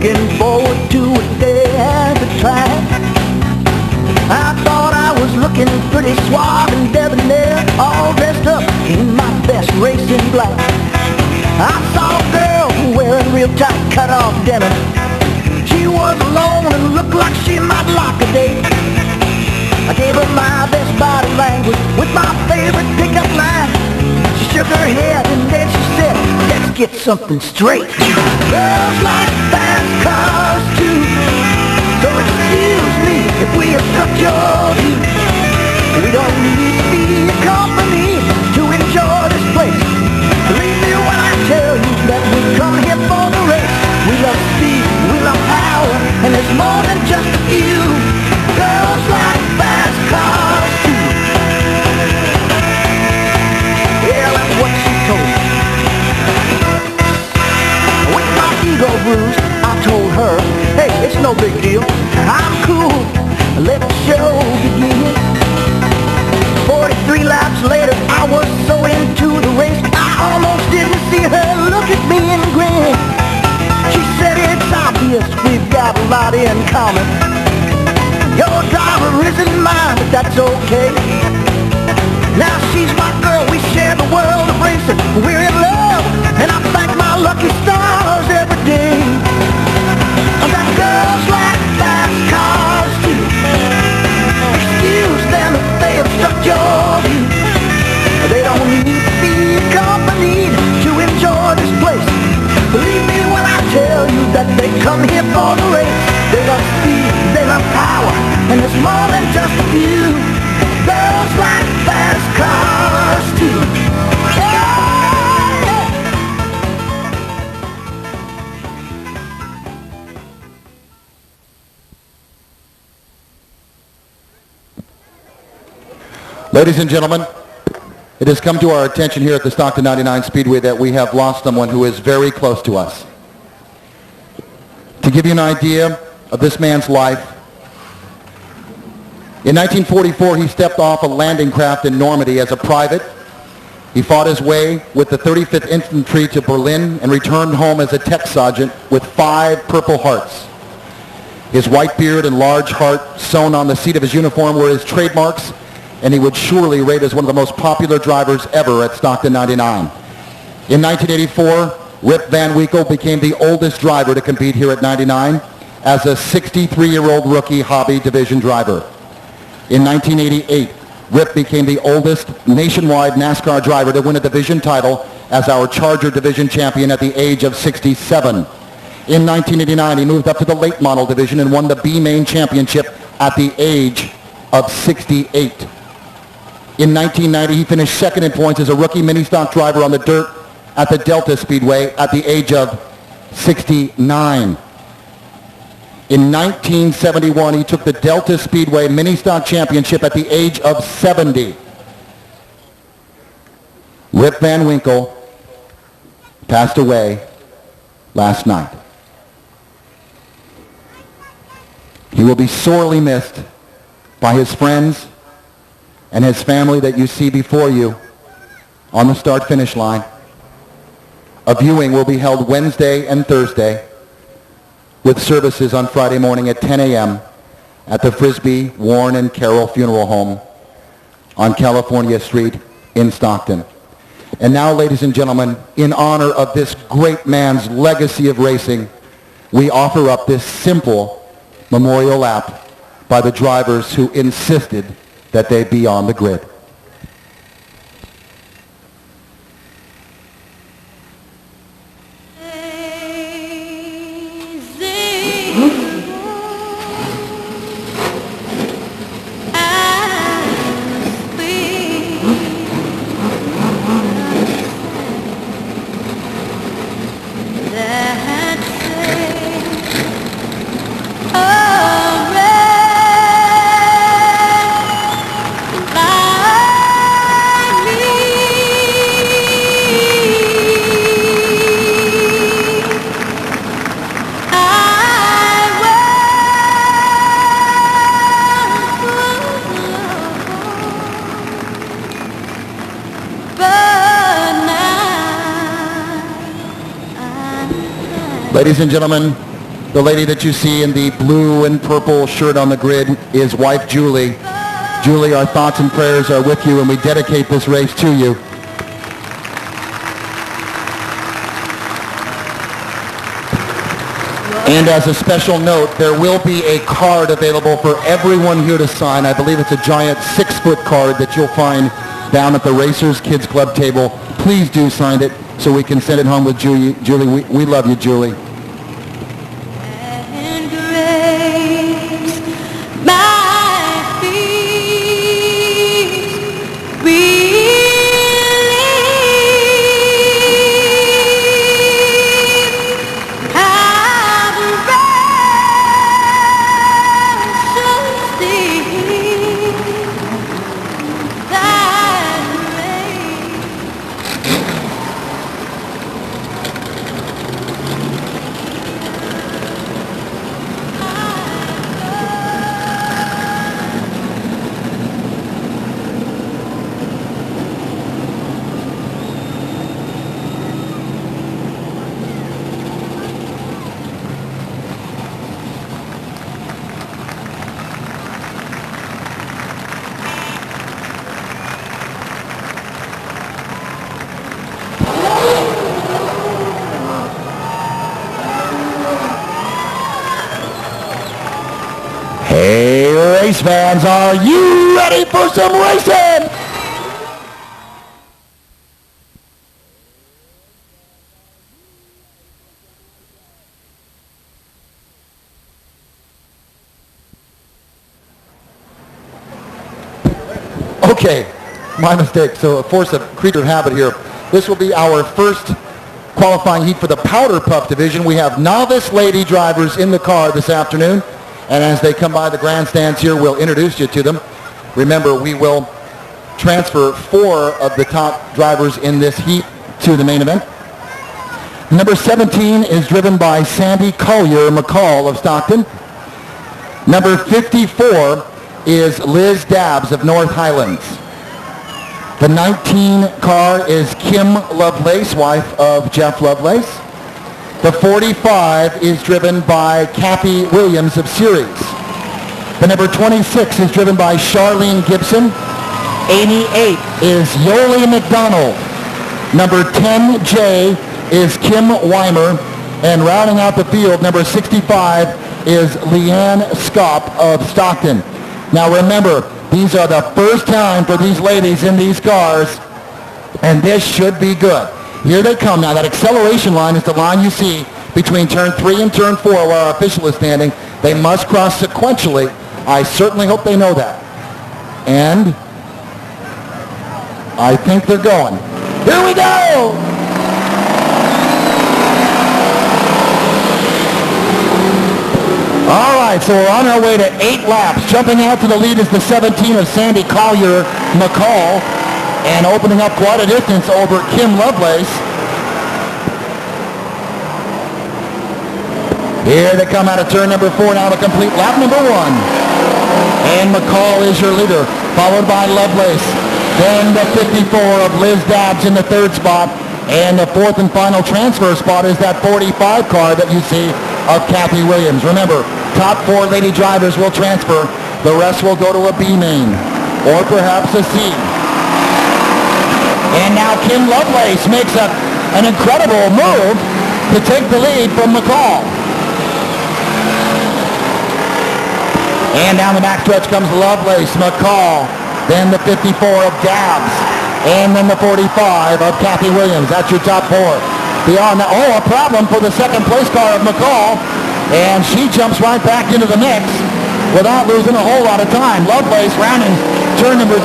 looking forward to a day at the track. I thought I was looking pretty suave and debonair, all dressed up in my best racing black. I saw a girl wearing real tight cut-off denim. She was alone and looked like she might like a date. I gave her my best body language with my favorite pickup line. She shook her head and then she said, let's get something straight. Girls like fast cars too, so excuse me if we obstruct your view. We don't need to be accompanied to enjoy this place. Believe me when I tell you that we come here for the race. We love speed, we love power, and there's more than just a few. Girls like fast cars too. Yeah, that's what she told me. With my ego bruised, I told her, hey, it's no big deal. I'm cool. Let the show begin. 43 laps later, I was so into the race, I almost didn't see her look at me and grin. She said, it's obvious we've got a lot in common. Your driver isn't mine, but that's okay. Now she's my girl, we share the world of racing. We're in love, and I thank my lucky stars every day. I got girls like fast cars too. Excuse them if they obstruct your view. They don't need to be accompanied to enjoy this place. Believe me when I tell you that they come here for the race. They love speed, they love power, and there's more than just a few. Girls like fast cars too. Ladies and gentlemen, it has come to our attention here at the Stockton 99 Speedway that we have lost someone who is very close to us. To give you an idea of this man's life, in 1944 he stepped off a landing craft in Normandy as a private. He fought his way with the 35th Infantry to Berlin and returned home as a tech sergeant with 5 Purple Hearts. His white beard and large heart sewn on the seat of his uniform were his trademarks, and he would surely rate as one of the most popular drivers ever at Stockton 99. In 1984, Rip Van Winkle became the oldest driver to compete here at 99 as a 63-year-old rookie hobby division driver. In 1988, Rip became the oldest nationwide NASCAR driver to win a division title as our Charger division champion at the age of 67. In 1989, he moved up to the late model division and won the B-Main championship at the age of 68. In 1990, he finished second in points as a rookie mini-stock driver on the dirt at the Delta Speedway at the age of 69. In 1971, he took the Delta Speedway mini-stock championship at the age of 70. Rip Van Winkle passed away last night. He will be sorely missed by his friends and his family that you see before you on the start-finish line. A viewing will be held Wednesday and Thursday with services on Friday morning at 10 a.m. at the Frisbee, Warren, and Carroll Funeral Home on California Street in Stockton. And now, ladies and gentlemen, in honor of this great man's legacy of racing, we offer up this simple memorial lap by the drivers who insisted that they be on the grid. Ladies and gentlemen, The lady that you see in the blue and purple shirt on the grid is wife Julie. Julie, our thoughts and prayers are with you, and we dedicate this race to you. And as a special note, there will be a card available for everyone here to sign. I believe it's a giant 6-foot card that you'll find down at the Racers Kids Club table. Please do sign it so we can send it home with Julie. Julie, we love you, Julie. And grace, my feet relieve. Have precious deep that grace. Hey, race fans, are you ready for some racing? Okay, my mistake. So a force of creature habit here. This will be our first qualifying heat for the Powder Puff division. We have novice lady drivers in the car this afternoon. And as they come by the grandstands here, we'll introduce you to them. Remember, we will transfer 4 of the top drivers in this heat to the main event. Number 17 is driven by Sandy Collier McCall of Stockton. Number 54 is Liz Dabbs of North Highlands. The 19 car is Kim Lovelace, wife of Jeff Lovelace. The 45 is driven by Kathy Williams of Ceres. The number 26 is driven by Charlene Gibson. 88 is Yoli McDonald. Number 10J is Kim Weimer. And rounding out the field, number 65 is Leanne Skop of Stockton. Now remember, these are the first time for these ladies in these cars, and this should be good. Here they come now. That acceleration line is the line you see between turn 3 and turn 4 where our official is standing. They must cross sequentially. I certainly hope they know that. And I think they're going. Here we go! All right, so we're on our way to 8 laps. Jumping out to the lead is the 17 of Sandy Collier McCall. And opening up quite a distance over Kim Lovelace. Here they come out of turn number 4 now to complete lap number 1. And McCall is your leader, followed by Lovelace. Then the 54 of Liz Dabbs in the 3rd spot. And the 4th and final transfer spot is that 45 car that you see of Kathy Williams. Remember, top 4 lady drivers will transfer. The rest will go to a B main or perhaps a C. And now Kim Lovelace makes an incredible move to take the lead from McCall. And down the backstretch comes Lovelace, McCall, then the 54 of Dabbs, and then the 45 of Kathy Williams. That's your top 4. Beyond that, a problem for the 2nd place car of McCall, and she jumps right back into the mix without losing a whole lot of time. Lovelace rounding turn number 2,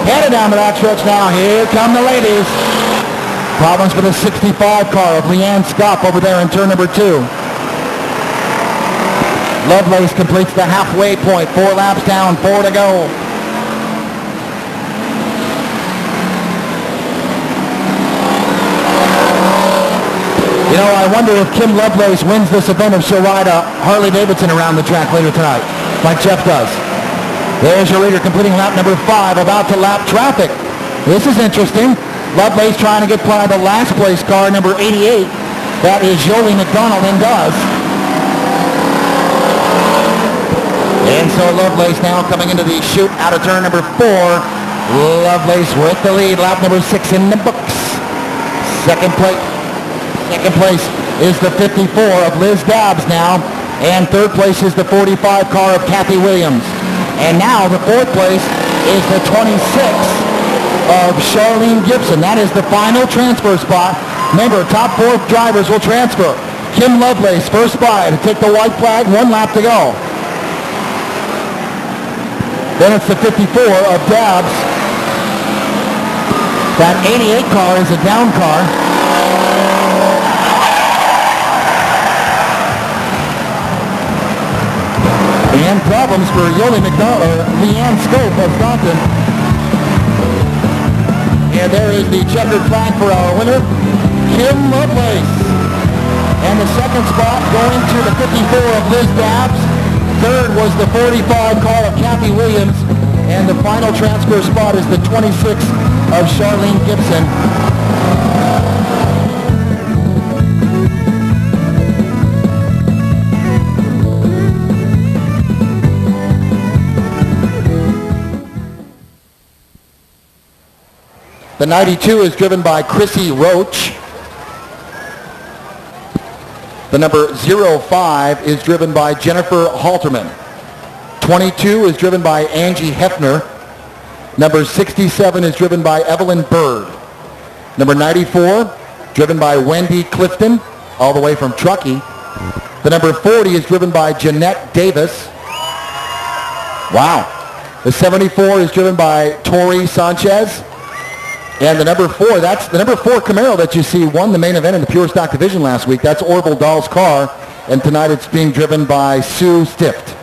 headed down the backstretch now. Here come the ladies. Problems for the 65 car of Leanne Skop over there in turn number 2. Lovelace completes the halfway point. 4 laps down, 4 to go. You know, I wonder if Kim Lovelace wins this event, if she'll ride a Harley-Davidson around the track later tonight, like Jeff does. There's your leader completing lap number 5, about to lap traffic. This is interesting. Lovelace trying to get by the last place car, number 88. That is Yoli McDonald, and does. And so Lovelace now coming into the chute out of turn number 4. Lovelace with the lead, lap number 6 in the books. Second place is the 54 of Liz Dobbs now. And third place is the 45 car of Kathy Williams. And now the fourth place is the 26 of Charlene Gibson. That is the final transfer spot. Remember, top 4 drivers will transfer. Kim Lovelace, first spot to take the white flag, 1 lap to go. Then it's the 54 of Dobbs. That 88 car is a down car. And problems for Yoli McDonald, or Leanne Scope of Stockton. And there is the checkered flag for our winner, Kim Lovelace. And the second spot going to the 54 of Liz Dobbs. Third was the 45 car of Kathy Williams. And the final transfer spot is the 26 of Charlene Gibson. The 92 is driven by Chrissy Roach. The number 05 is driven by Jennifer Halterman. 22 is driven by Angie Hefner. Number 67 is driven by Evelyn Bird. Number 94, driven by Wendy Clifton, all the way from Truckee. The number 40 is driven by Jeanette Davis. Wow. The 74 is driven by Tori Sanchez. And the number 4, that's the number 4 Camaro that you see won the main event in the Pure Stock Division last week. That's Orville Dahl's car. And tonight it's being driven by Sue Stift.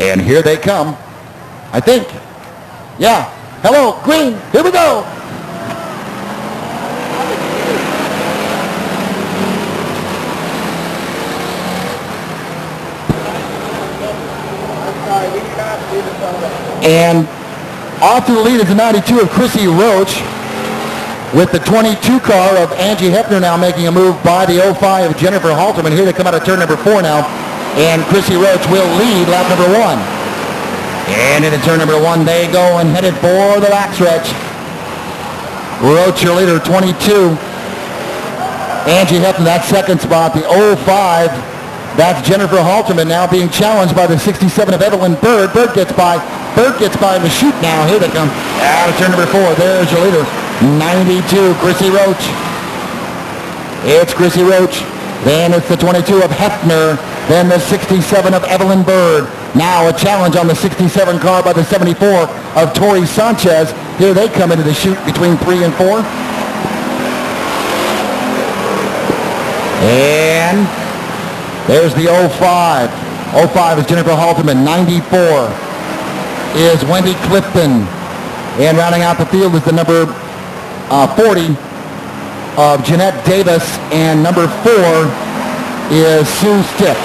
And here they come. I think. Yeah. Hello, green. Here we go. And off to the lead is the 92 of Chrissy Roach, with the 22 car of Angie Hefner now making a move by the 05 of Jennifer Halterman. Here they come out of turn number 4 now, and Chrissy Roach will lead lap number 1. And into turn number 1 they go, and headed for the backstretch. Roach, your leader, 22. Angie Hefner, that second spot. The 05, that's Jennifer Halterman now being challenged by the 67 of Evelyn Bird. Bird gets by in the chute now. Here they come. Out of turn number 4. There's your leader. 92, Chrissy Roach. It's Chrissy Roach. Then it's the 22 of Hefner. Then the 67 of Evelyn Bird. Now a challenge on the 67 car by the 74 of Tori Sanchez. Here they come into the chute between 3 and 4. And there's the 05. 05 is Jennifer Halterman. 94 is Wendy Clifton. And rounding out the field is the number 40 of Jeanette Davis. And number 4 is Sue Stift.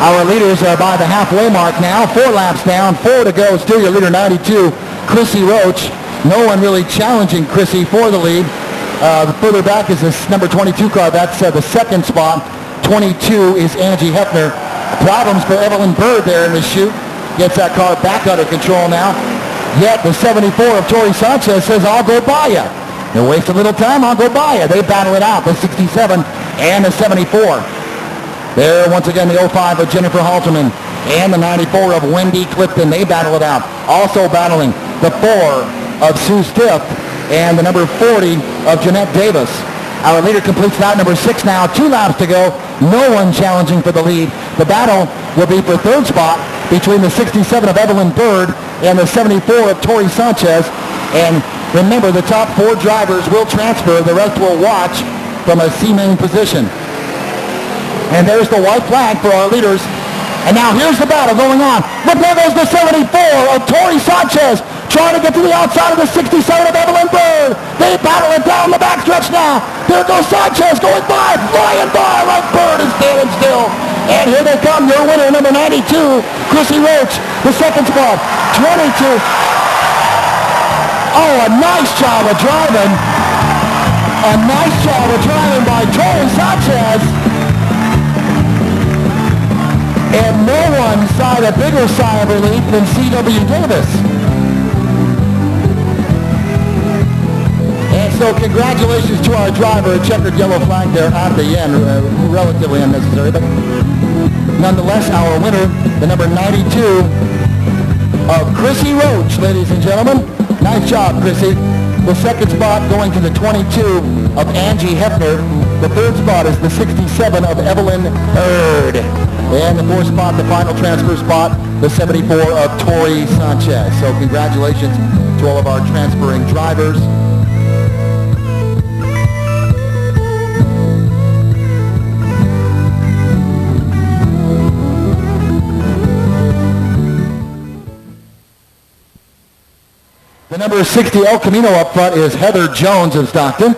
Our leaders are by the halfway mark now. 4 laps down, 4 to go. Still your leader, 92, Chrissy Roach. No one really challenging Chrissy for the lead. Further back is this number 22 car. That's the second spot. 22 is Angie Hefner. Problems for Evelyn Bird there in the chute. Gets that car back under control now. Yet the 74 of Tori Sanchez says, I'll go by you. You waste a little time, I'll go by you. They battle it out, the 67 and the 74. There once again the 05 of Jennifer Halterman and the 94 of Wendy Clifton. They battle it out. Also battling the 4 of Sue Stift and the number 40 of Jeanette Davis. Our leader completes that number 6 now. 2 laps to go. No one challenging for the lead. The battle will be for third spot between the 67 of Evelyn Bird and the 74 of Tori Sanchez. And remember, the top 4 drivers will transfer. The rest will watch from a C-main position. And there's the white flag for our leaders. And now here's the battle going on. Look, there goes the 74 of Tori Sanchez trying to get to the outside of the 67 of Evelyn Bird. They battle it down the backstretch now. There goes Sanchez going by, flying by like Bird is standing still. And here they come, your winner, number 92, Chrissy Roach, the second spot, 22. Oh, a nice job of driving. A nice job of driving by Tori Sanchez. And no one sighed a bigger sigh of relief than C.W. Davis. And so congratulations to our driver, a checkered yellow flag there at the end, relatively unnecessary, but nonetheless, our winner, the number 92 of Chrissy Roach, ladies and gentlemen. Nice job, Chrissy. The second spot going to the 22 of Angie Hefner. The third spot is the 67 of Evelyn Hurd. And the fourth spot, the final transfer spot, the 74 of Tori Sanchez. So congratulations to all of our transferring drivers. The number 60 El Camino up front is Heather Jones of Stockton.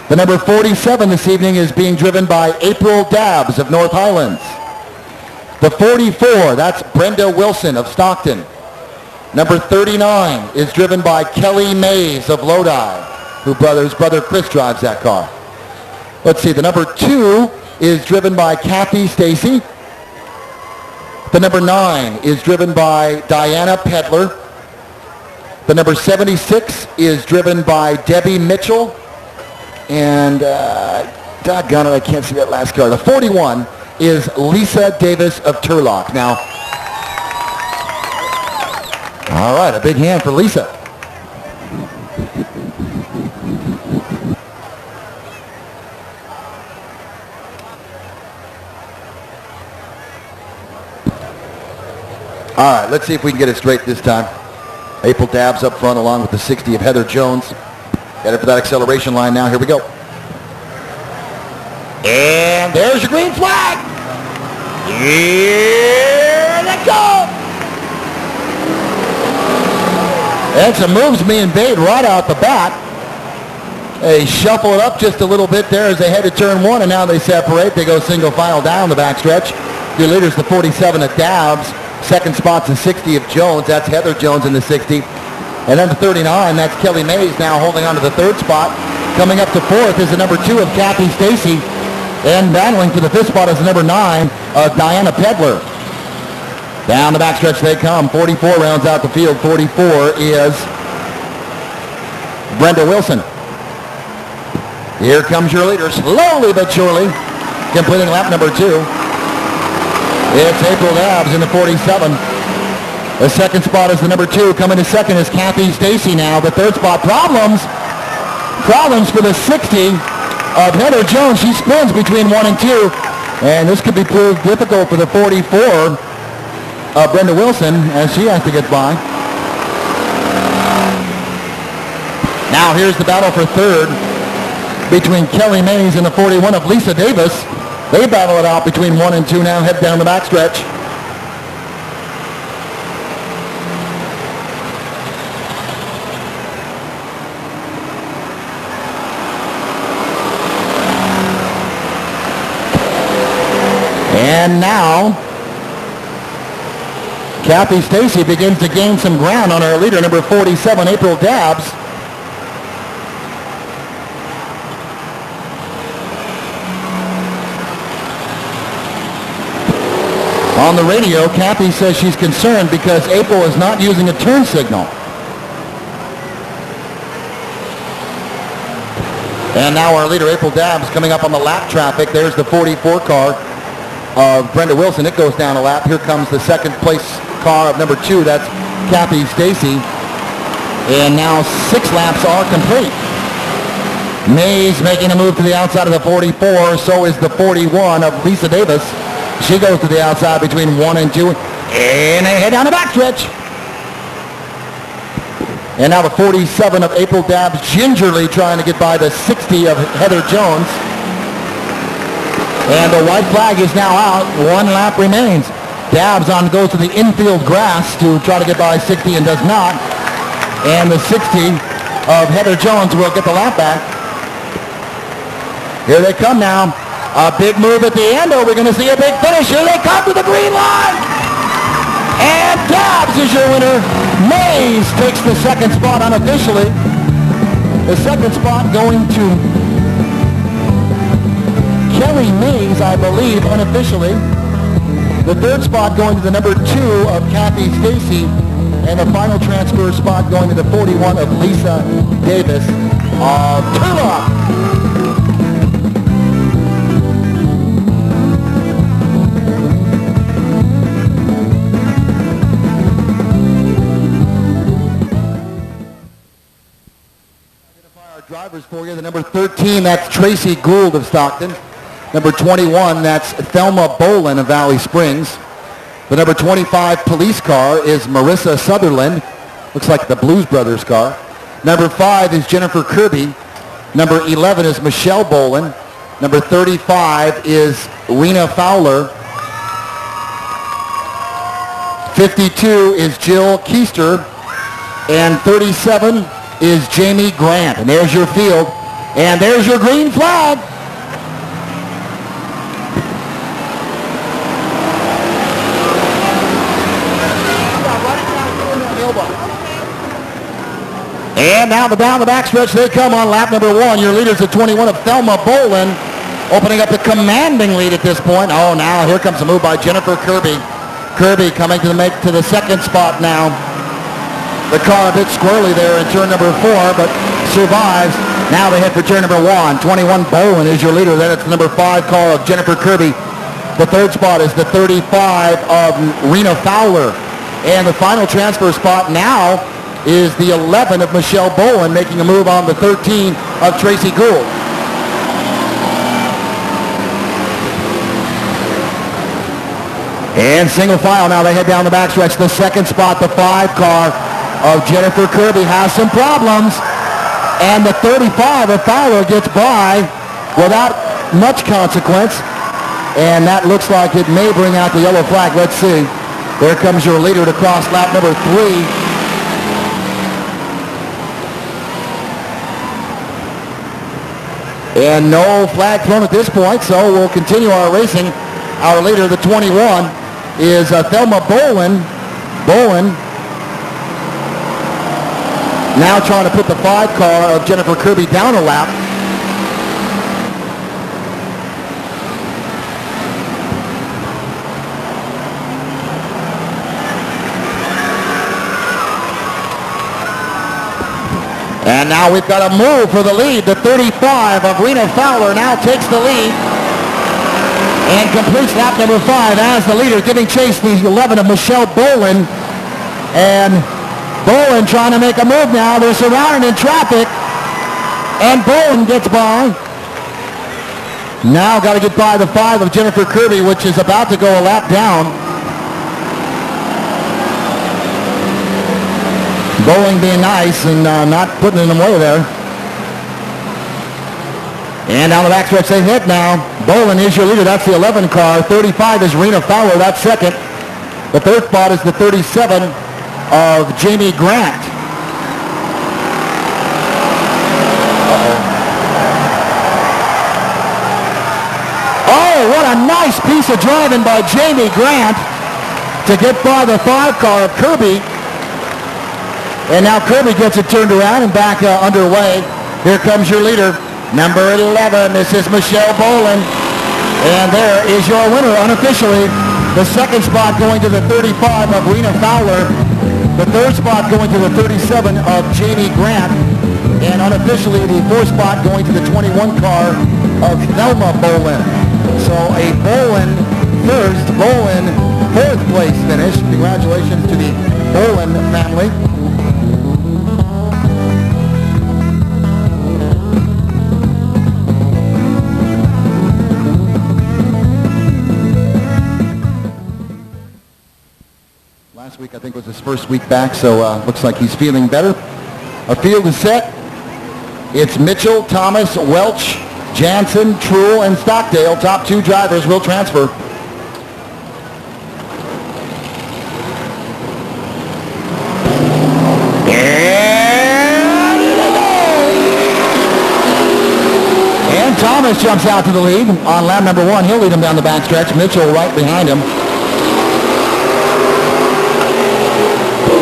The number 47 this evening is being driven by April Dabbs of North Highlands. The 44, that's Brenda Wilson of Stockton. Number 39 is driven by Kelly Mays of Lodi, whose brother Chris drives that car. Let's see, the number 2 is driven by Kathy Stacy. The number 9 is driven by Diana Pedler. The number 76 is driven by Debbie Mitchell. And, doggone it, I can't see that last car. The 41 is Lisa Davis of Turlock. Now, all right, a big hand for Lisa. All right, let's see if we can get it straight this time. April Dabbs up front along with the 60 of Heather Jones. Headed for that acceleration line now. Here we go. And there's your green flag. Here they go. And some moves being made right out the bat. They shuffle it up just a little bit there as they head to turn one, and now they separate. They go single file down the backstretch. Your leader's the 47 of Dabbs. Second spot's the 60 of Jones. That's Heather Jones in the 60. And then the 39, that's Kelly Mays now holding on to the third spot. Coming up to fourth is the number 2 of Kathy Stacy. And battling for the fifth spot is the number 9 of Diana Pedler. Down the backstretch they come. 44 rounds out the field. 44 is Brenda Wilson. Here comes your leader, slowly but surely, completing lap number 2. It's April Dabbs in the 47. The second spot is the number 2. Coming to second is Kathy Stacy now. The third spot, problems for the 60 of Heather Jones. She spins between 1 and 2. And this could be proved difficult for the 44 of Brenda Wilson as she has to get by. Now here's the battle for third between Kelly Mays and the 41 of Lisa Davis. They battle it out between 1 and 2 now, head down the backstretch. And now, Kathy Stacy begins to gain some ground on her leader, number 47, April Dabbs. On the radio, Kathy says she's concerned because April is not using a turn signal. And now our leader, April Dabbs, coming up on the lap traffic. There's the 44 car of Brenda Wilson. It goes down a lap. Here comes the second place car of number 2. That's Kathy Stacy. And now 6 laps are complete. Mays making a move to the outside of the 44. So is the 41 of Lisa Davis. She goes to the outside between 1 and 2. And they head down the backstretch. And now the 47 of April Dabbs gingerly trying to get by the 60 of Heather Jones. And the white flag is now out. 1 lap remains. Dabbs goes to the infield grass to try to get by 60 and does not. And the 60 of Heather Jones will get the lap back. Here they come now. A big move at the end. Are we going to see a big finish? Here they come to the green line. And Dobbs is your winner. Mays takes the second spot unofficially. The second spot going to Kelly Mays, I believe, unofficially. The third spot going to the number 2 of Kathy Stacy. And the final transfer spot going to the 41 of Lisa Davis of Turlock. Drivers for you. The number 13, that's Tracy Gould of Stockton. Number 21, that's Thelma Bolin of Valley Springs. The number 25 police car is Marissa Sutherland. Looks like the Blues Brothers car. Number 5 is Jennifer Kirby. Number 11 is Michelle Bolin. Number 35 is Rena Fowler. 52 is Jill Keister. And 37 is Jamie Grant. And there's your field. And there's your green flag. And now down the backstretch they come on lap number 1. Your leaders at 21 of Thelma Bolin, opening up the commanding lead at this point. Oh, now here comes a move by Jennifer Kirby. Kirby coming to the second spot now. The car a bit squirrely there in turn number 4, but survives. Now they head for turn number 1. 21 Bolin is your leader. Then it's the number 5 car of Jennifer Kirby. The third spot is the 35 of Rena Fowler. And the final transfer spot now is the 11 of Michelle Bolin, making a move on the 13 of Tracy Gould. And single file now they head down the backstretch. The second spot, the 5 car of Jennifer Kirby has some problems. And the 35 of Fowler gets by without much consequence. And that looks like it may bring out the yellow flag. Let's see. There comes your leader to cross lap number 3. And no flag thrown at this point, so we'll continue our racing. Our leader, the 21, is Thelma Bolin. Bolin now trying to put the 5 car of Jennifer Kirby down a lap. And now we've got a move for the lead. The 35 of Rena Fowler now takes the lead and completes lap number 5 as the leader, giving chase the 11 of Michelle Bolin. And Bolin trying to make a move now. They're surrounded in traffic. And Bolin gets by. Now got to get by the 5 of Jennifer Kirby, which is about to go a lap down. Bolin being nice and not putting it in the way there. And down the backstretch they hit now. Bolin is your leader. That's the 11 car. 35 is Rena Fowler. That's second. The third spot is the 37 of Jamie Grant. Oh, what a nice piece of driving by Jamie Grant to get by the 5 car of Kirby. And now Kirby gets it turned around and back underway. Here comes your leader, number 11. This is Michelle Bolin. And there is your winner unofficially. The second spot going to the 35 of Rena Fowler. The third spot going to the 37 of Jamie Grant. And unofficially the fourth spot going to the 21 car of Thelma Bolin. So a Bolin first, Bolin fourth place finish. Congratulations to the Bolin family. Last week, I think, was his first week back, so looks like he's feeling better. Our field is set. It's Mitchell, Thomas, Welch, Jansen, Truel, and Stockdale. Top 2 drivers will transfer. And Thomas Thomas jumps out to the lead on lap number 1. He'll lead him down the backstretch. Mitchell right behind him.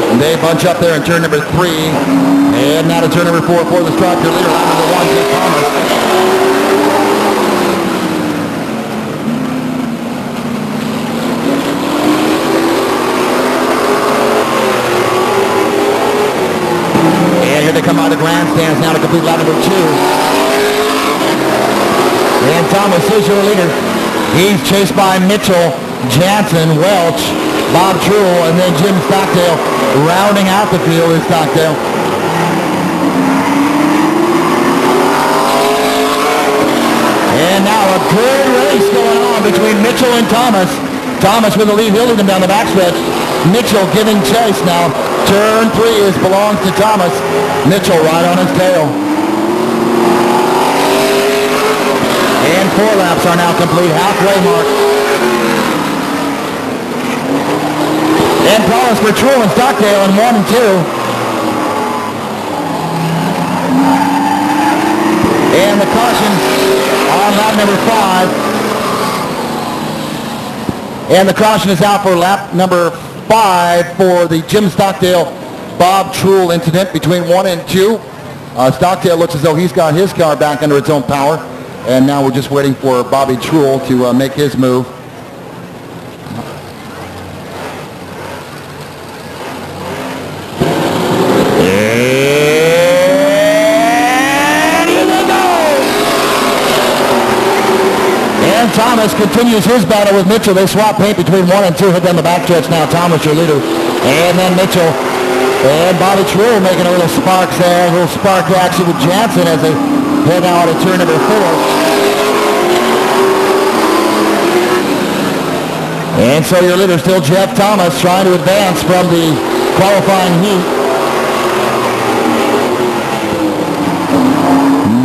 And they bunch up there in turn number 3. And now to turn number 4 for the striker leader, lap number 1, Jeff Thomas. And here they come out of the grandstands now to complete lap number 2. And Thomas is your leader. He's chased by Mitchell, Jansen, Welch, Bob Truell, and then Jim Stockdale rounding out the field is Stockdale. And now a good race going on between Mitchell and Thomas. Thomas with the lead. He'll lead him down the backstretch. Mitchell giving chase now. Turn 3 belongs to Thomas. Mitchell right on his tail. And 4 laps are now complete. Halfway mark. And problems for Truell and Stockdale in 1 and 2. And the caution on lap number 5. And the caution is out for lap number 5 for the Jim Stockdale Bob Truell incident between 1 and 2. Stockdale looks as though he's got his car back under its own power. And now we're just waiting for Bobby Truell to make his move. Thomas continues his battle with Mitchell. They swap paint between 1 and 2. Hit down the backstretch now. Thomas, your leader. And then Mitchell. And Bobby Truell making a little spark there. A little spark action with Jansen as they head out at turn number 4. And so your leader still Jeff Thomas trying to advance from the qualifying heat.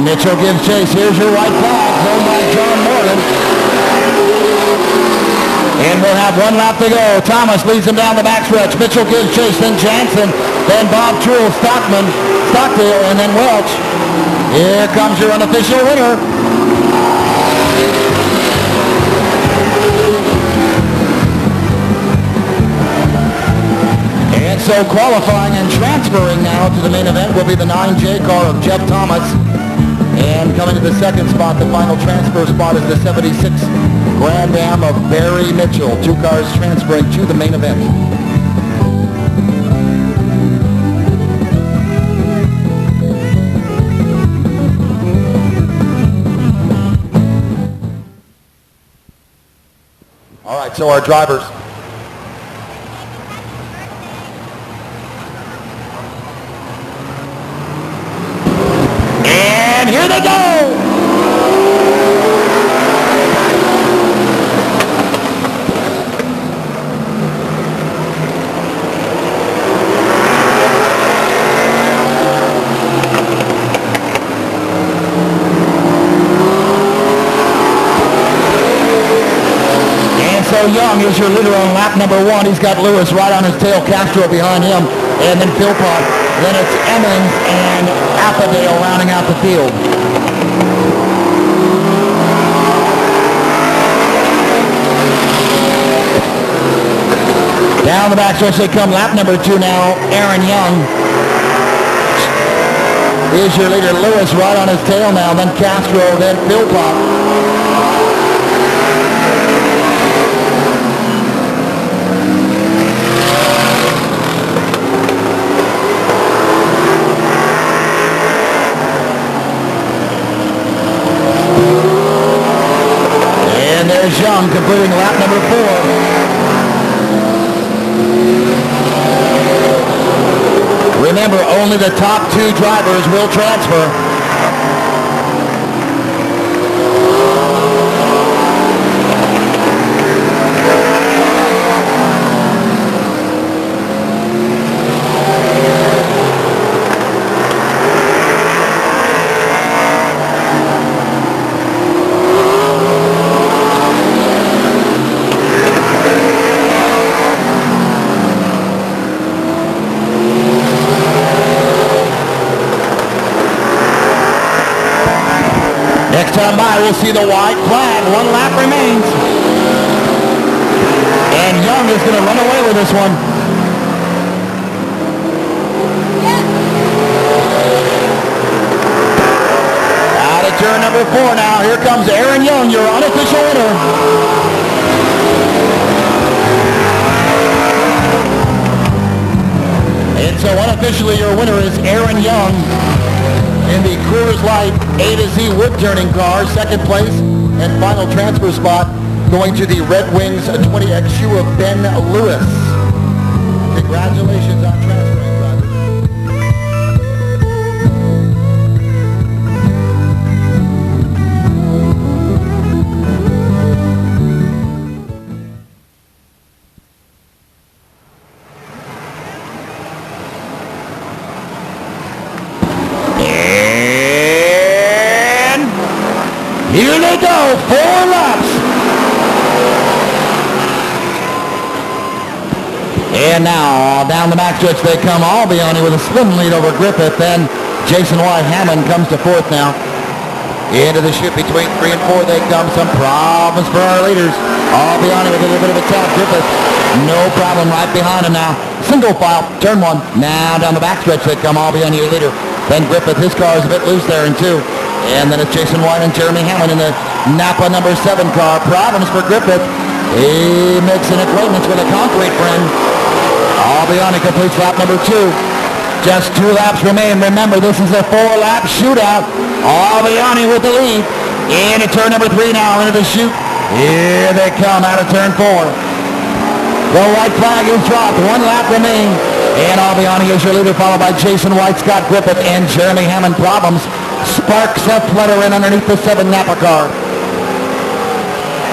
Mitchell gives chase. Here's your white flag. Held by John Morgan. And we'll have 1 lap to go. Thomas leads him down the backstretch. Mitchell gives chase, then Jansen, then Bob Truell, Stockdale, and then Welch. Here comes your unofficial winner. And so qualifying and transferring now to the main event will be the 9J car of Jeff Thomas. And coming to the second spot, the final transfer spot is the 76 Grand Am of Barry Mitchell. 2 cars transferring to the main event. All right, so our drivers. And here they go! Young is your leader on lap number 1. He's got Lewis right on his tail, Castro behind him, and then Philpott. Then it's Emmons and Appadale rounding out the field. Down the backstretch they come. Lap number 2 now. Aaron Young is your leader. Lewis right on his tail now. Then Castro, then Philpott. There's Young completing lap number 4. Remember, only the top 2 drivers will transfer. we'll see the white flag. 1 lap remains. And Young is going to run away with this one. Out of turn number 4 now. Here comes Aaron Young, your unofficial winner. And so unofficially your winner is Aaron Young in the Coors Light A to Z wood turning car. Second place and final transfer spot going to the Red Wings 20XU of Ben Lewis. Congratulations on transferring, driver. Here they go, 4 laps. And now, down the backstretch they come. Albioni with a slim lead over Griffith. Then Jason White Hammond comes to 4th now. Into the chute between 3 and 4 they come. Some problems for our leaders. Albioni with a little bit of a tap. Griffith, no problem, right behind him now. Single file, turn 1. Now down the backstretch they come. Albioni your leader. Then Griffith, his car is a bit loose there in 2. And then it's Jason White and Jeremy Hammond in the Napa number 7 car. Problems for Griffith. He makes an acquaintance with a concrete friend. Albioni completes lap number 2. Just 2 laps remain. Remember, this is a 4-lap shootout. Albioni with the lead. Into turn number 3 now, into the chute. Here they come out of turn 4. The white flag is dropped. 1 lap remains. And Albioni is your leader, followed by Jason White, Scott Griffith, and Jeremy Hammond. Problems. Sparks of fluttering underneath the 7 Napa car.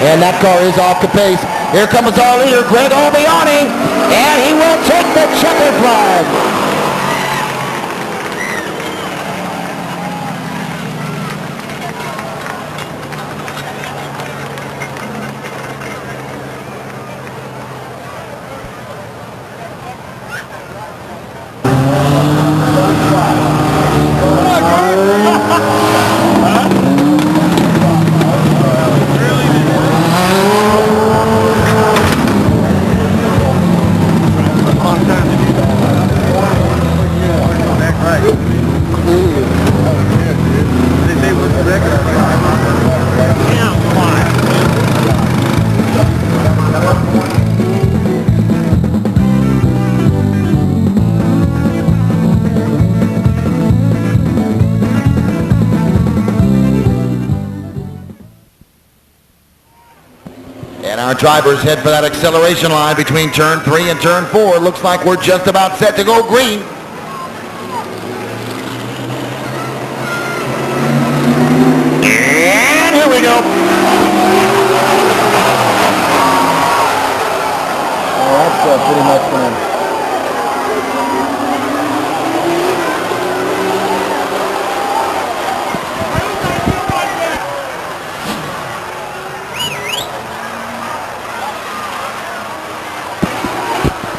And that car is off the pace. Here comes our leader, Greg Albioni, and he will take the checkered flag. Our drivers head for that acceleration line between turn 3 and turn 4. Looks like we're just about set to go green. And here we go. That's pretty much going to...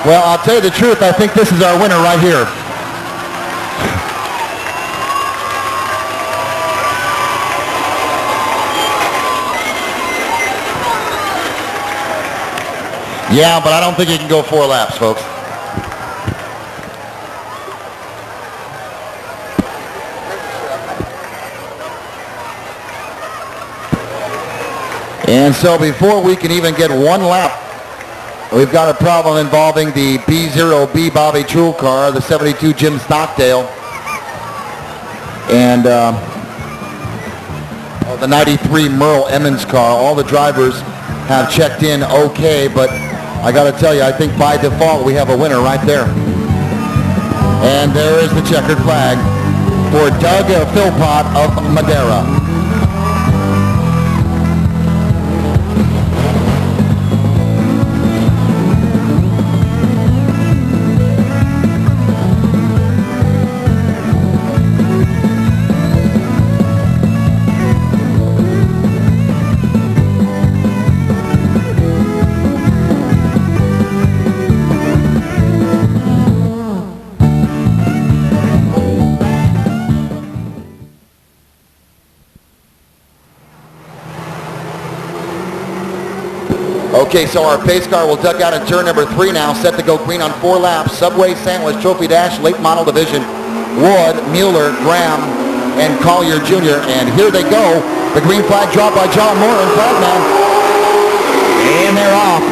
Well, I'll tell you the truth, I think this is our winner right here. Yeah, but I don't think he can go 4 laps, folks. And so before we can even get 1 lap, we've got a problem involving the B0B Bobby True car, the 72 Jim Stockdale, and the 93 Merle Emmons car. All the drivers have checked in okay, but I got to tell you, I think by default we have a winner right there. And there is the checkered flag for Doug Philpott of Madera. Okay, so our pace car will duck out in turn number 3 now, set to go green on 4 laps. Subway Sandwich Trophy Dash, late model division. Wood, Mueller, Graham, and Collier Jr. And here they go. The green flag dropped by John Moore and Flagman. And they're off.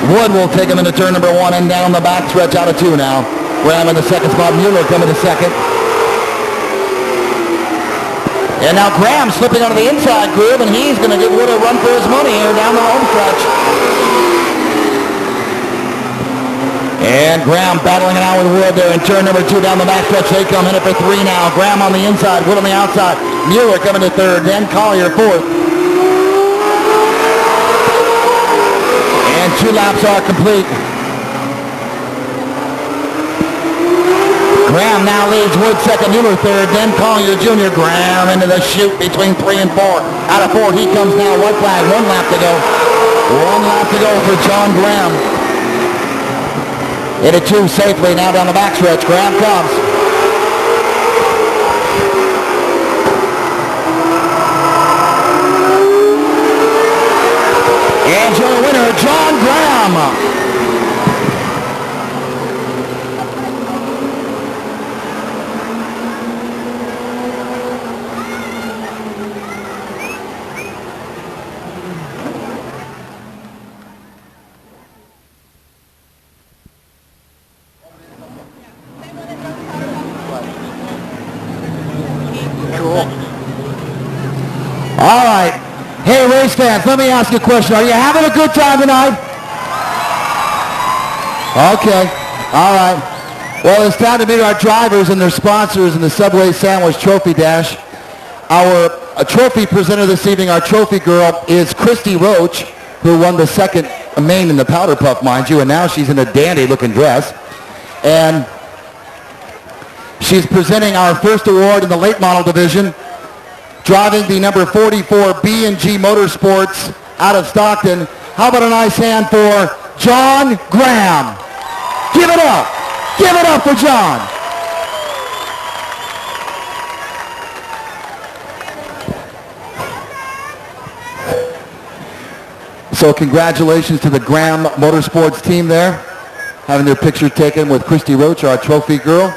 Wood will take him into turn number 1 and down the back stretch out of 2 now. Graham in the second spot, Mueller coming to second. And now Graham slipping onto the inside groove, and he's going to give Wood a run for his money here down the home stretch. And Graham battling it out with Wood there in turn number 2 down the back stretch. They come in it for 3 now. Graham on the inside, Wood on the outside. Mueller coming to third, then Collier fourth. And 2 laps are complete. Graham now leads Wood second, Mueller third, then Collier Jr. Graham into the chute between 3 and 4. Out of 4, he comes now. White flag, 1 lap to go. 1 lap to go for John Graham. Into 2 safely now down the backstretch. Graham comes. And your winner, John Graham. All right. Hey, race fans, let me ask you a question. Are you having a good time tonight? Okay. All right. Well, it's time to meet our drivers and their sponsors in the Subway Sandwich Trophy Dash. Our trophy presenter this evening, our trophy girl, is Christy Roach, who won the second main in the Powder Puff, mind you, and now she's in a dandy-looking dress. And she's presenting our first award in the late model division, driving the number 44 B&G Motorsports out of Stockton. How about a nice hand for John Graham? Give it up. Give it up for John. So congratulations to the Graham Motorsports team there, having their picture taken with Christy Roach, our trophy girl.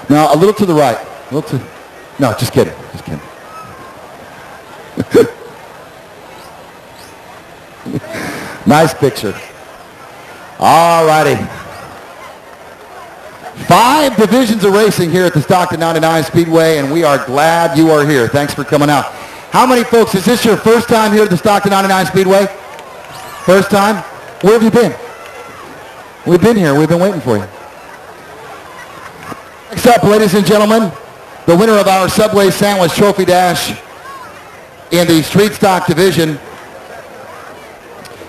Now, a little to the right. A little to... No, just kidding. Just kidding. Nice picture. All righty. 5 divisions of racing here at the Stockton 99 Speedway, and we are glad you are here. Thanks for coming out. How many folks, is this your first time here at the Stockton 99 Speedway? First time? Where have you been? We've been here. We've been waiting for you. Next up, ladies and gentlemen, the winner of our Subway Sandwich Trophy Dash in the Street Stock Division.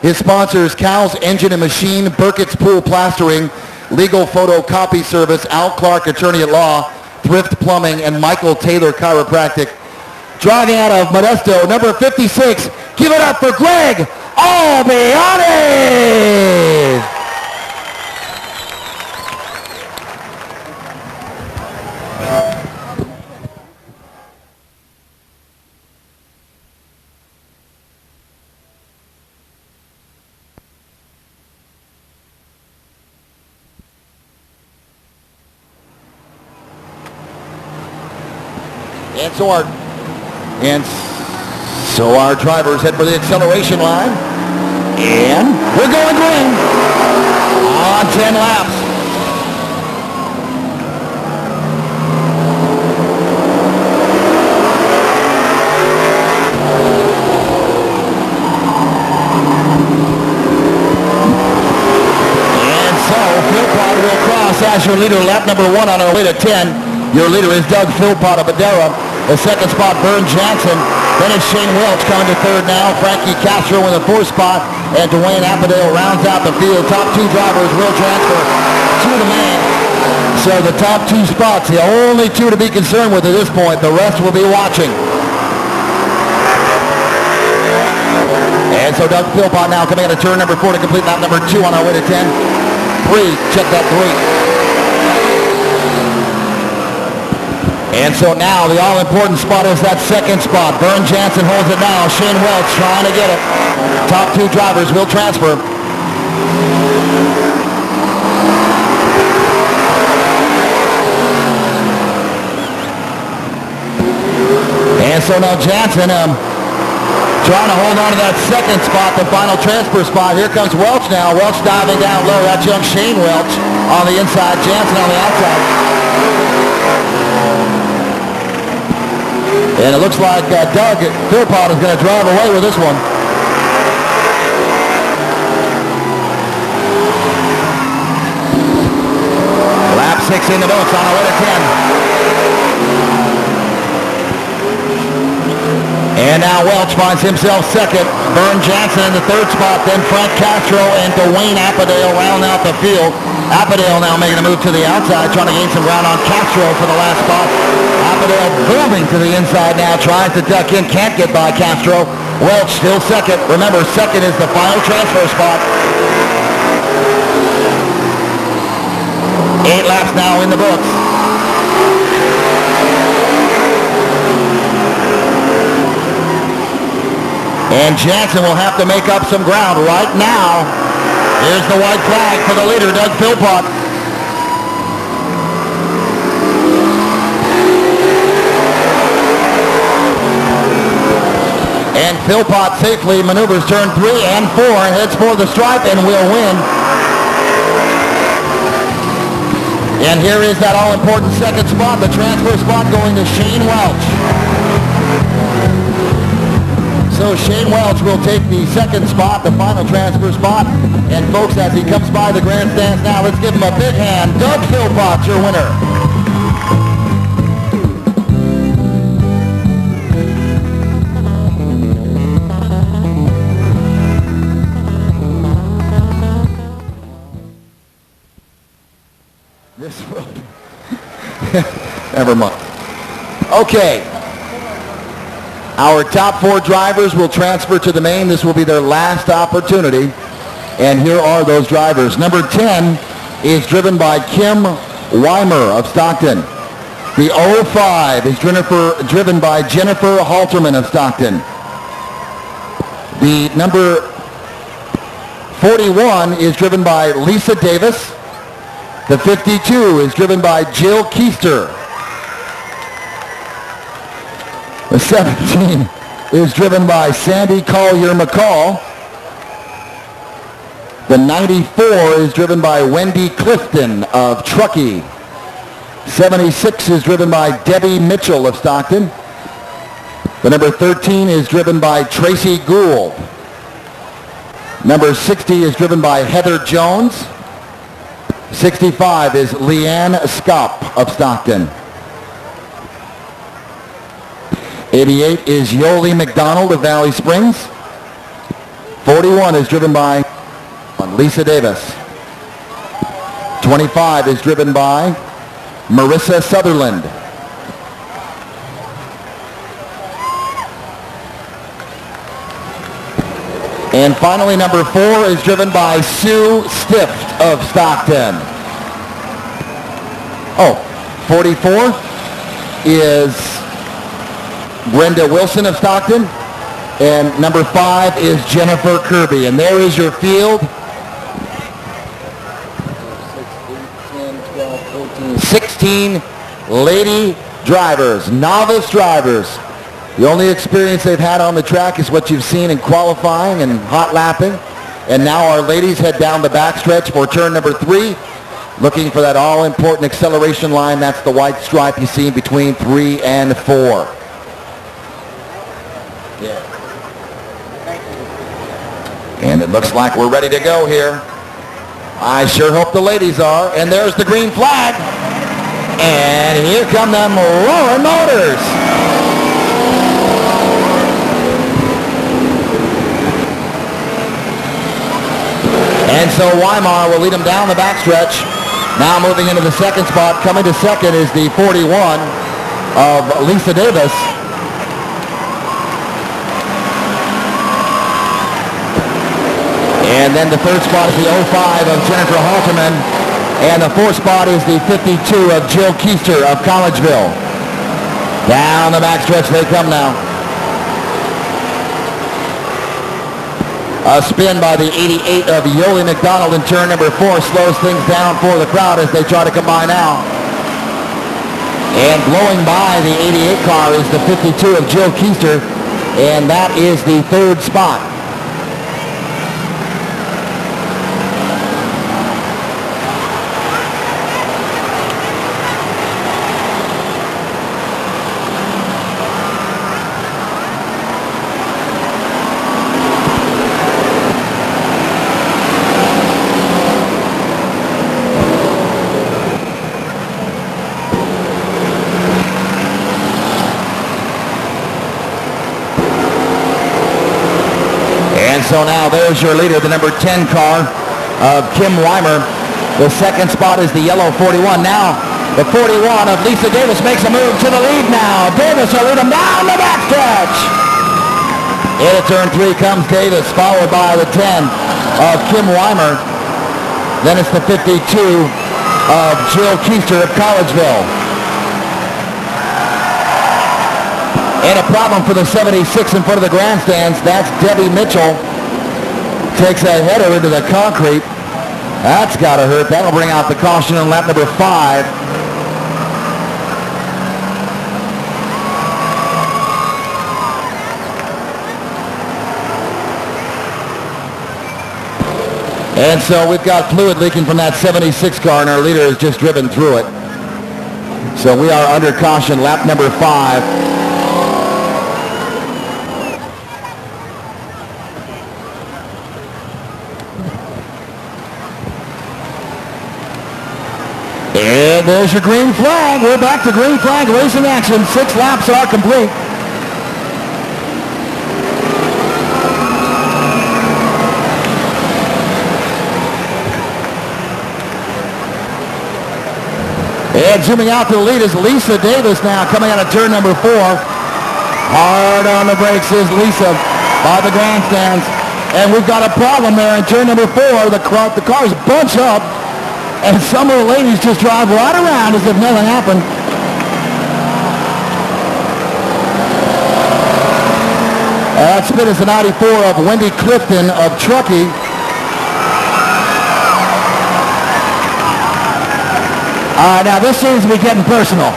His sponsors, Cal's Engine and Machine, Burkett's Pool Plastering, Legal Photocopy Service, Al Clark Attorney at Law, Thrift Plumbing, and Michael Taylor Chiropractic. Driving out of Modesto, number 56, give it up for Greg Albiani! So our drivers head for the acceleration line. And we're going green on 10 laps. And so Philpott will cross as your leader, lap number 1 on our way to 10. Your leader is Doug Philpott of Badera. The second spot, Vern Jansen. Then it's Shane Welch coming to third now. Frankie Castro in the 4th spot. And Dwayne Appadale rounds out the field. Top 2 drivers will transfer to the main. So the top 2 spots, the only 2 to be concerned with at this point. The rest will be watching. And so Doug Philpott now coming out of turn number 4 to complete lap number 2 on our way to 10. 3, check that 3. And so now the all-important spot is that second spot. Vern Jansen holds it now. Shane Welch trying to get it. Top two drivers will transfer. And so now Jansen trying to hold on to that second spot, the final transfer spot. Here comes Welch now. Welch diving down low. That's young Shane Welch on the inside. Jansen on the outside. And it looks like Doug Philpott is going to drive away with this one. Lap 6 in the books on the way to 10. And now Welch finds himself second. Vern Jansen in the third spot. Then Frank Castro and Dwayne Appadale round out the field. Appadale now making a move to the outside, trying to gain some ground on Castro for the last spot. Appadale moving to the inside now, tries to duck in, can't get by Castro. Welch still second. Remember, second is the final transfer spot. 8 laps now in the books. And Jansen will have to make up some ground right now. Here's the white flag for the leader, Doug Philpott. And Philpott safely maneuvers turn 3 and 4 and heads for the stripe and will win. And here is that all-important second spot, the transfer spot going to Shane Welch. So Shane Welch will take the second spot, the final transfer spot. And folks, as he comes by the grandstands now, let's give him a big hand. Doug Philpott, your winner. This will... Never mind. Okay. Our top 4 drivers will transfer to the main. This will be their last opportunity. And here are those drivers. Number 10 is driven by Kim Weimer of Stockton. The 05 is driven by Jennifer Halterman of Stockton. The number 41 is driven by Lisa Davis. The 52 is driven by Jill Keister. The 17 is driven by Sandy Collier-McCall. The 94 is driven by Wendy Clifton of Truckee. 76 is driven by Debbie Mitchell of Stockton. The number 13 is driven by Tracy Gould. Number 60 is driven by Heather Jones. 65 is Leanne Skop of Stockton. 88 is Yoli McDonald of Valley Springs. 41 is driven by Lisa Davis. 25 is driven by Marissa Sutherland. And finally, number 4 is driven by Sue Stift of Stockton. 44 is Brenda Wilson of Stockton. And number 5 is Jennifer Kirby. And there is your field. 16 lady drivers, novice drivers. The only experience they've had on the track is what you've seen in qualifying and hot lapping. And now our ladies head down the backstretch for turn number 3, looking for that all-important acceleration line. That's the white stripe you see between 3 and 4. Yeah. And it looks like we're ready to go here. I sure hope the ladies are. And there's the green flag. And here come them roaring motors. And so Weimar will lead them down the backstretch. Now moving into the second spot. Coming to second is the 41 of Lisa Davis. And then the third spot is the 05 of Jennifer Halterman. And the fourth spot is the 52 of Jill Keister of Collegeville. Down the backstretch they come now. A spin by the 88 of Yoli McDonald in turn number 4 slows things down for the crowd as they try to combine out. And blowing by the 88 car is the 52 of Jill Keister, and that is the third spot. So now there's your leader, the number 10 car of Kim Weimer. The second spot is the yellow 41. Now the 41 of Lisa Davis makes a move to the lead now. Davis will lead him down the backstretch. Into turn 3 comes Davis, followed by the 10 of Kim Weimer. Then it's the 52 of Jill Keister of Collegeville. And a problem for the 76 in front of the grandstands. That's Debbie Mitchell. Takes a header into the concrete. That's got to hurt. That'll bring out the caution on lap number 5. And so we've got fluid leaking from that 76 car, and our leader has just driven through it. So we are under caution, lap number 5. And there's your green flag. We're back to green flag racing action. 6 laps are complete. And zooming out to the lead is Lisa Davis now coming out of turn number 4. Hard on the brakes is Lisa by the grandstands. And we've got a problem there in turn number 4. The cars bunch up. And some of the ladies just drive right around as if nothing happened. That spin is the 94 of Wendy Clifton of Truckee. Now this seems to be getting personal.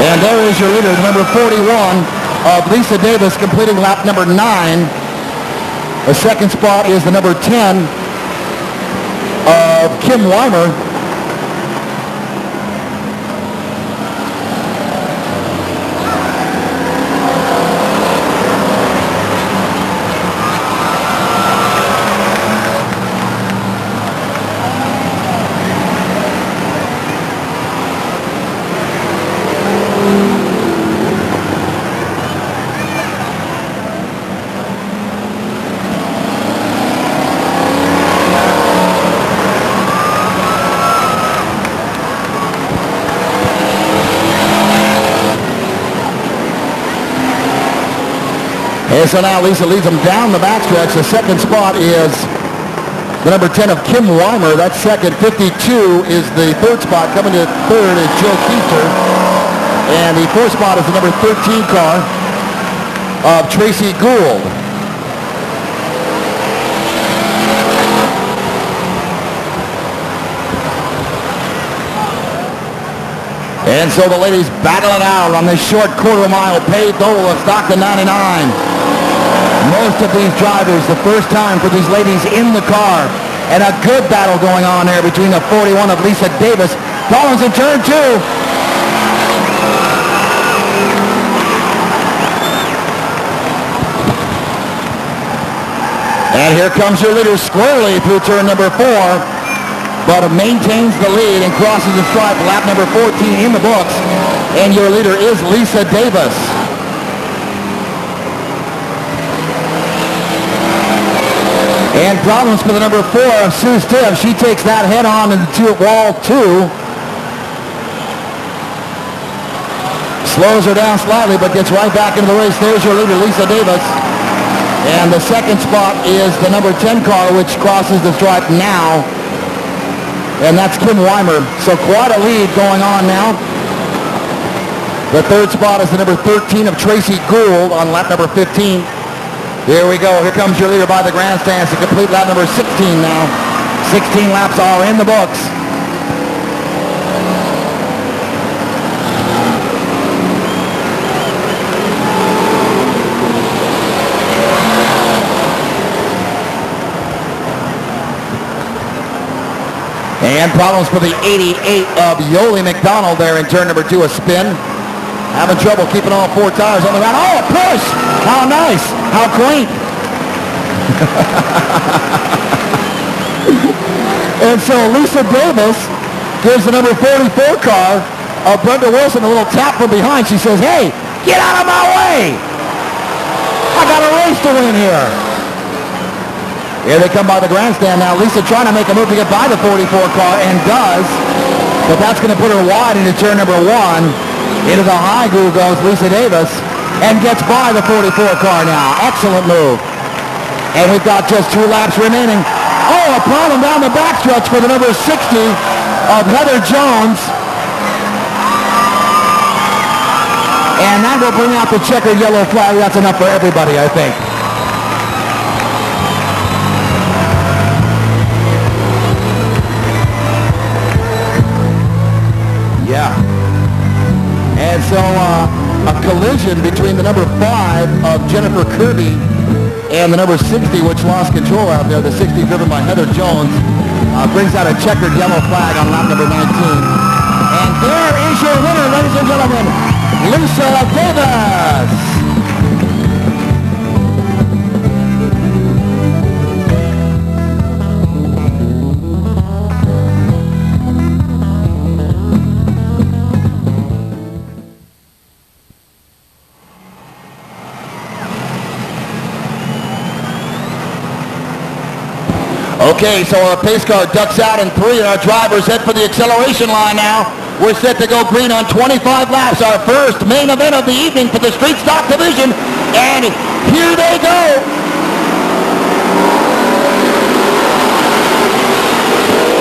And there is your leader, number 41 of Lisa Davis, completing lap number 9. The second spot is the number 10 of Kim Weimer. And so now Lisa leads them down the backstretch. The second spot is the number 10 of Kim Weimer. That's second. 52 is the third spot. Coming to third is Jill Keister. And the fourth spot is the number 13 car of Tracy Gould. And so the ladies battle it out on this short quarter-mile paved oval of Stockton 99. Most of these drivers, the first time for these ladies in the car. And a good battle going on there between the 41 of Lisa Davis. Collins in turn 2. And here comes your leader squarely through turn number 4. But maintains the lead and crosses the stripe. Lap number 14 in the books. And your leader is Lisa Davis. And problems for the number 4 of Sue Stiff. She takes that head on into wall 2. Slows her down slightly, but gets right back into the race. There's your leader, Lisa Davis. And the second spot is the number 10 car, which crosses the stripe now. And that's Kim Weimer. So quite a lead going on now. The third spot is the number 13 of Tracy Gould on lap number 15. Here we go. Here comes your leader by the grandstands to complete lap number 16 now. 16 laps are in the books. And problems for the 88 of Yoli McDonald there in turn number 2, a spin. Having trouble keeping all 4 tires on the ground. Oh, a push! How nice! How quaint! And so Lisa Davis gives the number 44 car of Brenda Wilson a little tap from behind. She says, hey, get out of my way! I got a race to win here. Here they come by the grandstand now. Lisa trying to make a move to get by the 44 car, and does. But that's going to put her wide into turn number 1. Into the high groove goes Lisa Davis, and gets by the 44 car now. Excellent move. And we've got just 2 laps remaining. Oh, a problem down the backstretch for the number 60 of Heather Jones. And that will bring out the checkered yellow flag. That's enough for everybody, I think. Yeah. And so a collision between the number 5 of Jennifer Kirby and the number 60, which lost control out there, the 60 driven by Heather Jones, brings out a checkered yellow flag on lap number 19. And there is your winner, ladies and gentlemen, Lisa Davis. Okay, so our pace car ducks out in 3, and our drivers head for the acceleration line now. We're set to go green on 25 laps, our first main event of the evening for the Street Stock Division, and here they go.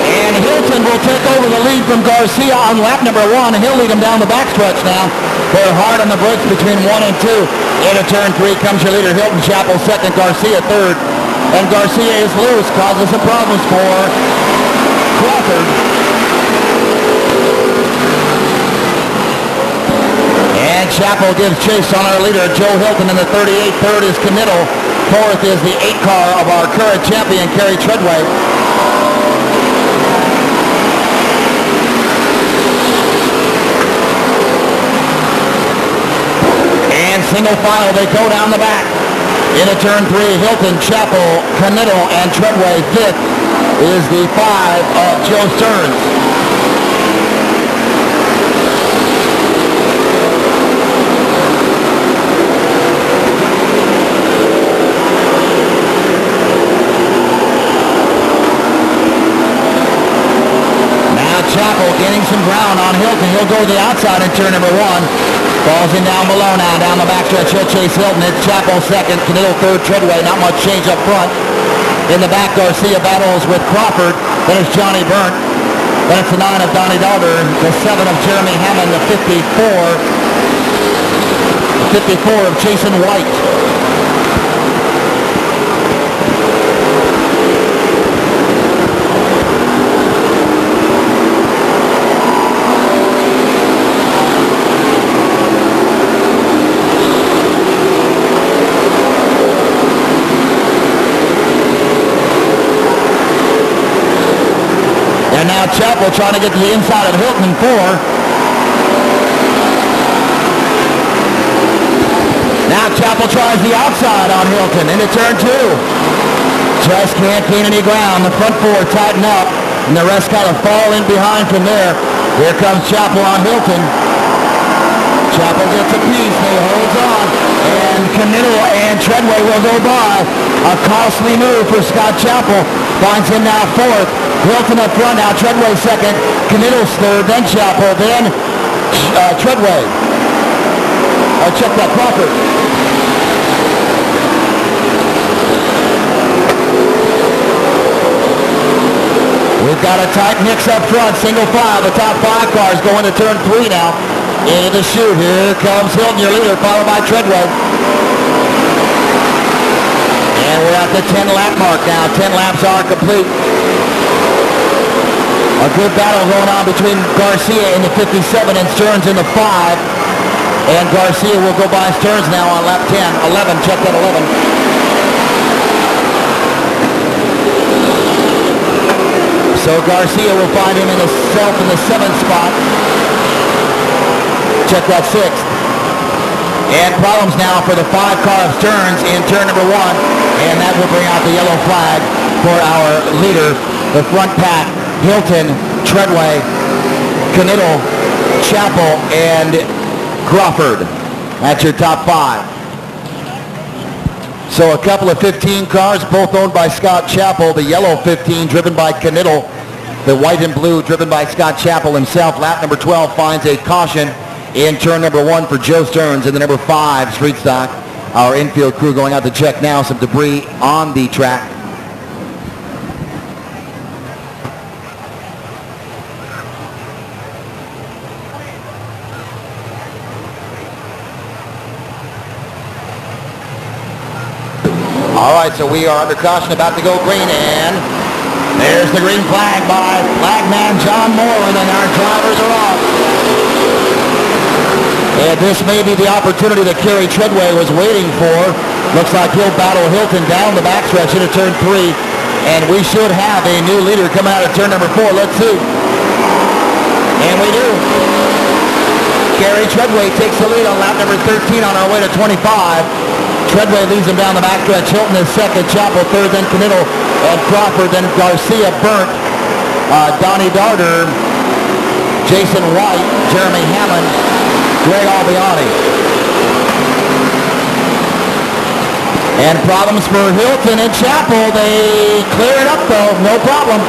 And Hilton will take over the lead from Garcia on lap number 1, and he'll lead him down the backstretch now. They're hard on the brakes between 1 and 2. Into turn 3 comes your leader, Hilton Chapel, second, Garcia third. And Garcia is loose, causing some problems for Crawford. And Chapel gives chase on our leader, Joe Hilton, in the 38. Third is Knittel. Fourth is the 8 car of our current champion, Kerry Treadway. And single file, they go down the back. Into turn 3, Hilton, Chapel, Knittel, and Treadway. Fifth is the 5 of Joe Stearns. Now Chapel gaining some ground on Hilton. He'll go to the outside in turn number 1. Falls in down below now, down the backstretch. He'll chase Hilton. It's Chapel second, Knittel third, Treadway. Not much change up front. In the back, Garcia battles with Crawford. Then it's Johnny Burnt. Then it's the 9 of Donnie Dauber. The 7 of Jeremy Hammond. The 54 of Jason White. And now Chapel trying to get to the inside of Hilton in 4. Now Chapel tries the outside on Hilton into turn 2. Just can't gain any ground. The front 4 tighten up, and the rest kind of fall in behind from there. Here comes Chapel on Hilton. Chapel gets a piece. He holds on. And Knittel and Treadway will go by. A costly move for Scott Chapel. Finds him now 4th. Hilton up front now, Treadway second, Knittel's third, then Chapel, then Treadway. Check that, Crawford. We've got a tight mix up front, single file. The top 5 cars going to turn 3 now. Into the chute. Here comes Hilton, your leader, followed by Treadway. And we're at the 10 lap mark now. 10 laps are complete. A good battle going on between Garcia in the 57 and Stearns in the 5. And Garcia will go by Stearns now on lap 10. 11, check that 11. So Garcia will find him in the 7th spot. Check that 6th. And problems now for the 5 car of Stearns in turn number 1. And that will bring out the yellow flag for our leader, the front pack. Hilton, Treadway, Knittel, Chappell, and Crawford. That's your top 5. So a couple of 15 cars, both owned by Scott Chappell. The yellow 15 driven by Knittel. The white and blue driven by Scott Chappell himself. Lap number 12 finds a caution in turn number 1 for Joe Stearns. In the number 5 street stock, our infield crew going out to check now some debris on the track. All right, so we are under caution, about to go green, and there's the green flag by flagman John Moreland, and our drivers are off. And this may be the opportunity that Kerry Treadway was waiting for. Looks like he'll battle Hilton down the backstretch into turn 3, and we should have a new leader coming out of turn number 4. Let's see. And we do. Kerry Treadway takes the lead on lap number 13 on our way to 25. Treadway leads him down the backstretch. Hilton is second, Chappell third, then Knittel and Crawford, then Garcia, Burnt, Donnie Darder, Jason White, Jeremy Hammond, Greg Albiani. And problems for Hilton and Chappell. They clear it up though, no problem.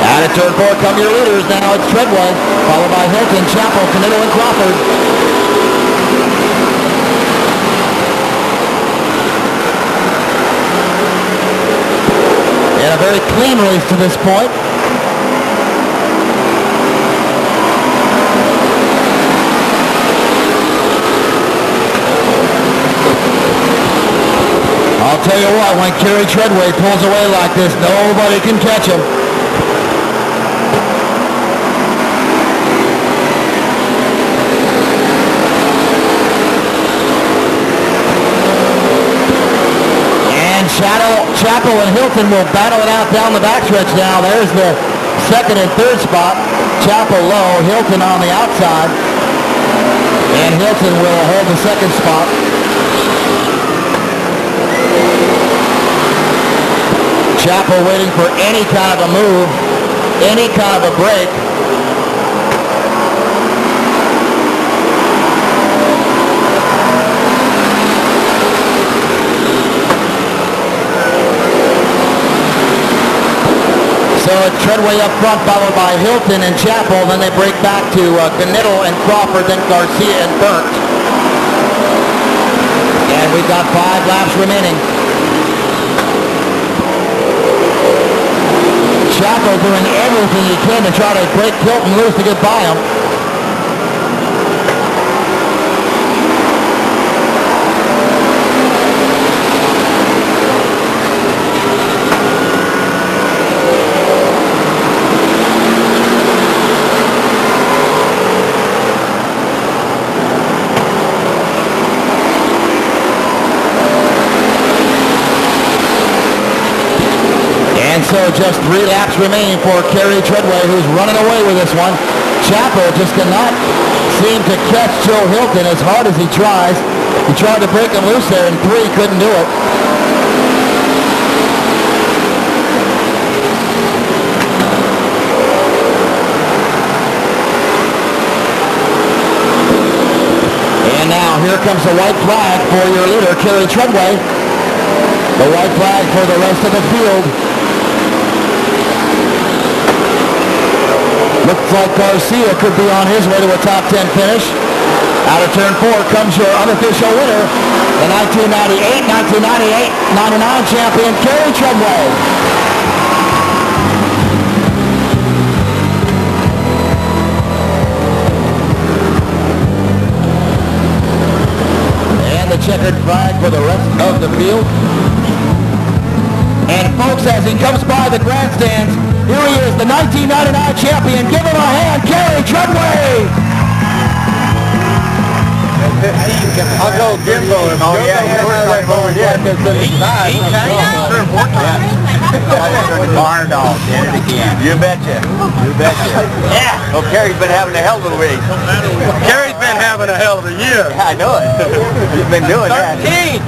Out of turn 4 come your leaders. Now it's Treadway, followed by Hilton, Chappell, Knittel, and Crawford. And a very clean race to this point. I'll tell you what, when Kerry Treadway pulls away like this, nobody can catch him. Chappell and Hilton will battle it out down the backstretch now. There's the second and third spot. Chappell low, Hilton on the outside. And Hilton will hold the second spot. Chappell waiting for any kind of a move, any kind of a break. So it's Treadway up front, followed by Hilton and Chappell. Then they break back to Knittel and Crawford, then Garcia and Burnt. And we've got 5 laps remaining. Chappell doing everything he can to try to break Hilton loose to get by him. So just 3 laps remaining for Kerry Treadway, who's running away with this one. Chappell just cannot seem to catch Joe Hilton as hard as he tries. He tried to break him loose there in 3, couldn't do it. And now here comes the white flag for your leader, Kerry Treadway. The white flag for the rest of the field. Looks like Garcia could be on his way to a top 10 finish. Out of turn 4 comes your unofficial winner, the 1998-99 champion, Kerry Treadway. And the checkered flag for the rest of the field. And folks, as he comes by the grandstands, here he is, the 1999 champion. Give him a hand, Kerry Treadway. I'll go Jimbo. Oh, yeah, Barn dog did it again. You betcha. You betcha. Yeah. Well, Kerry's been having a hell of a week. Kerry's been having a hell of a year. I know it. He's been doing that. 13.